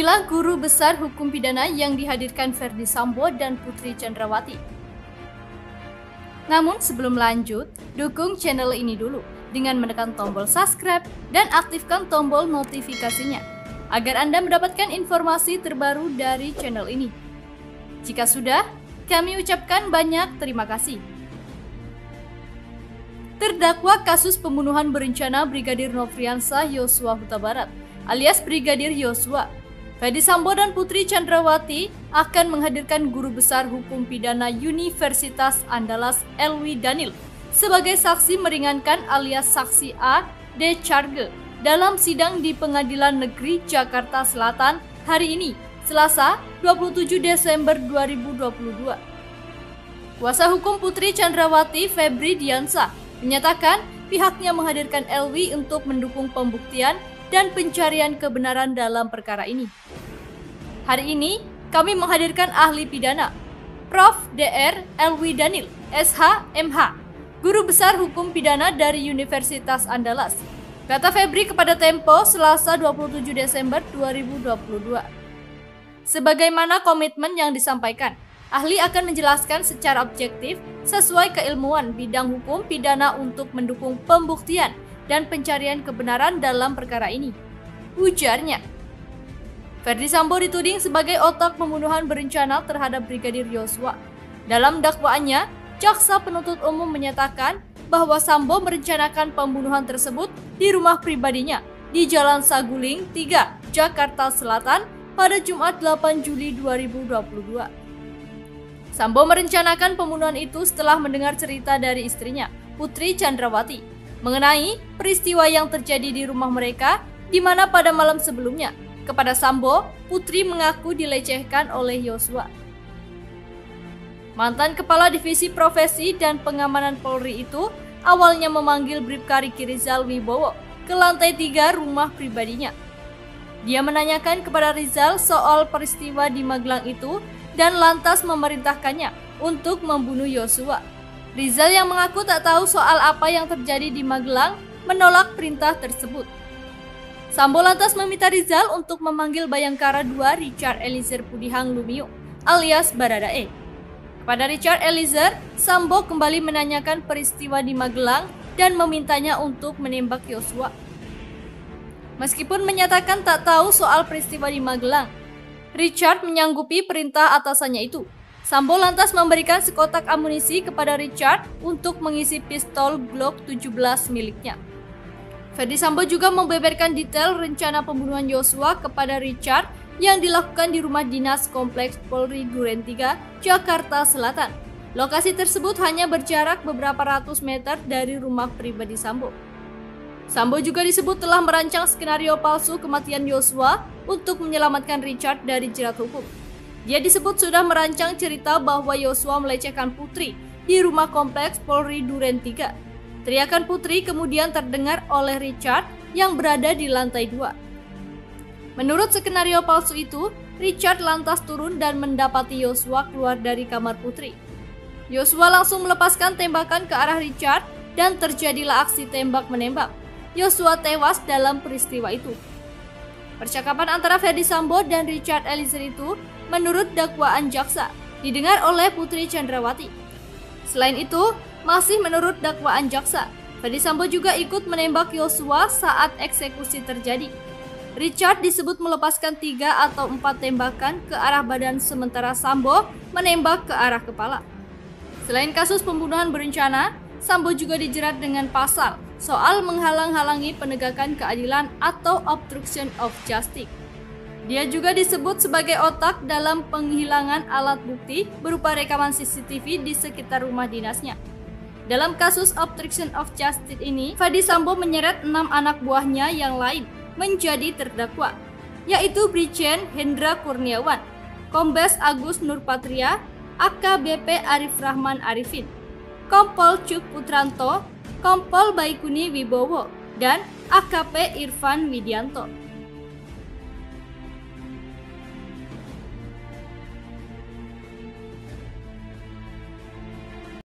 Inilah guru besar hukum pidana yang dihadirkan Ferdy Sambo dan Putri Chandrawati. Namun sebelum lanjut, dukung channel ini dulu dengan menekan tombol subscribe dan aktifkan tombol notifikasinya agar Anda mendapatkan informasi terbaru dari channel ini. Jika sudah, kami ucapkan banyak terima kasih. Terdakwa kasus pembunuhan berencana Brigadir Nofriansah Yosua Huta Barat alias Brigadir Yosua, Ferdy Sambo dan Putri Chandrawati akan menghadirkan guru besar hukum pidana Universitas Andalas Elwi Daniel sebagai saksi meringankan alias saksi A. D. Charge dalam sidang di Pengadilan Negeri Jakarta Selatan hari ini, Selasa 27 Desember 2022. Kuasa hukum Putri Chandrawati, Febri Diansah, menyatakan pihaknya menghadirkan Elwi untuk mendukung pembuktian dan pencarian kebenaran dalam perkara ini. Hari ini, kami menghadirkan ahli pidana, Prof. Dr. Elwi Daniel, SH, MH, guru besar hukum pidana dari Universitas Andalas, kata Febri kepada Tempo Selasa 27 Desember 2022. Sebagaimana komitmen yang disampaikan, ahli akan menjelaskan secara objektif sesuai keilmuan bidang hukum pidana untuk mendukung pembuktian dan pencarian kebenaran dalam perkara ini, ujarnya. Ferdy Sambo dituding sebagai otak pembunuhan berencana terhadap Brigadir Yosua. Dalam dakwaannya, jaksa penuntut umum menyatakan bahwa Sambo merencanakan pembunuhan tersebut di rumah pribadinya di Jalan Saguling 3, Jakarta Selatan pada Jumat 8 Juli 2022. Sambo merencanakan pembunuhan itu setelah mendengar cerita dari istrinya, Putri Chandrawati, mengenai peristiwa yang terjadi di rumah mereka, di mana pada malam sebelumnya, kepada Sambo, Putri mengaku dilecehkan oleh Yosua. Mantan Kepala Divisi Profesi dan Pengamanan Polri itu awalnya memanggil Bribka Riki Rizal Wibowo ke lantai 3 rumah pribadinya. Dia menanyakan kepada Rizal soal peristiwa di Magelang itu dan lantas memerintahkannya untuk membunuh Yosua. Rizal yang mengaku tak tahu soal apa yang terjadi di Magelang menolak perintah tersebut. Sambo lantas meminta Rizal untuk memanggil Bayangkara II Richard Eliezer Pudihang Lumiu alias Baradae. Kepada Richard Eliezer, Sambo kembali menanyakan peristiwa di Magelang dan memintanya untuk menembak Yosua. Meskipun menyatakan tak tahu soal peristiwa di Magelang, Richard menyanggupi perintah atasannya itu. Sambo lantas memberikan sekotak amunisi kepada Richard untuk mengisi pistol Glock 17 miliknya. Ferdy Sambo juga membeberkan detail rencana pembunuhan Yosua kepada Richard yang dilakukan di rumah dinas Kompleks Polri Duren 3, Jakarta Selatan. Lokasi tersebut hanya berjarak beberapa ratus meter dari rumah pribadi Sambo. Sambo juga disebut telah merancang skenario palsu kematian Yosua untuk menyelamatkan Richard dari jerat hukum. Dia disebut sudah merancang cerita bahwa Yosua melecehkan Putri di rumah kompleks Polri Duren 3. Teriakan Putri kemudian terdengar oleh Richard yang berada di lantai 2. Menurut skenario palsu itu, Richard lantas turun dan mendapati Yosua keluar dari kamar Putri. Yosua langsung melepaskan tembakan ke arah Richard dan terjadilah aksi tembak-menembak. Yosua tewas dalam peristiwa itu. Percakapan antara Ferdy Sambo dan Richard Eliezer itu, menurut dakwaan jaksa, didengar oleh Putri Chandrawati. Selain itu, masih menurut dakwaan jaksa, Ferdy Sambo juga ikut menembak Yosua saat eksekusi terjadi. Richard disebut melepaskan 3 atau 4 tembakan ke arah badan sementara Sambo menembak ke arah kepala. Selain kasus pembunuhan berencana, Sambo juga dijerat dengan pasal soal menghalang-halangi penegakan keadilan atau obstruction of justice. Dia juga disebut sebagai otak dalam penghilangan alat bukti berupa rekaman CCTV di sekitar rumah dinasnya. Dalam kasus obstruction of justice ini, Ferdy Sambo menyeret 6 anak buahnya yang lain menjadi terdakwa, yaitu Brigjen Hendra Kurniawan, Kombes Agus Nurpatria, AKBP Arif Rahman Arifin, Kompol Cuk Putranto, Kompol Baikuni Wibowo, dan AKP Irfan Widianto.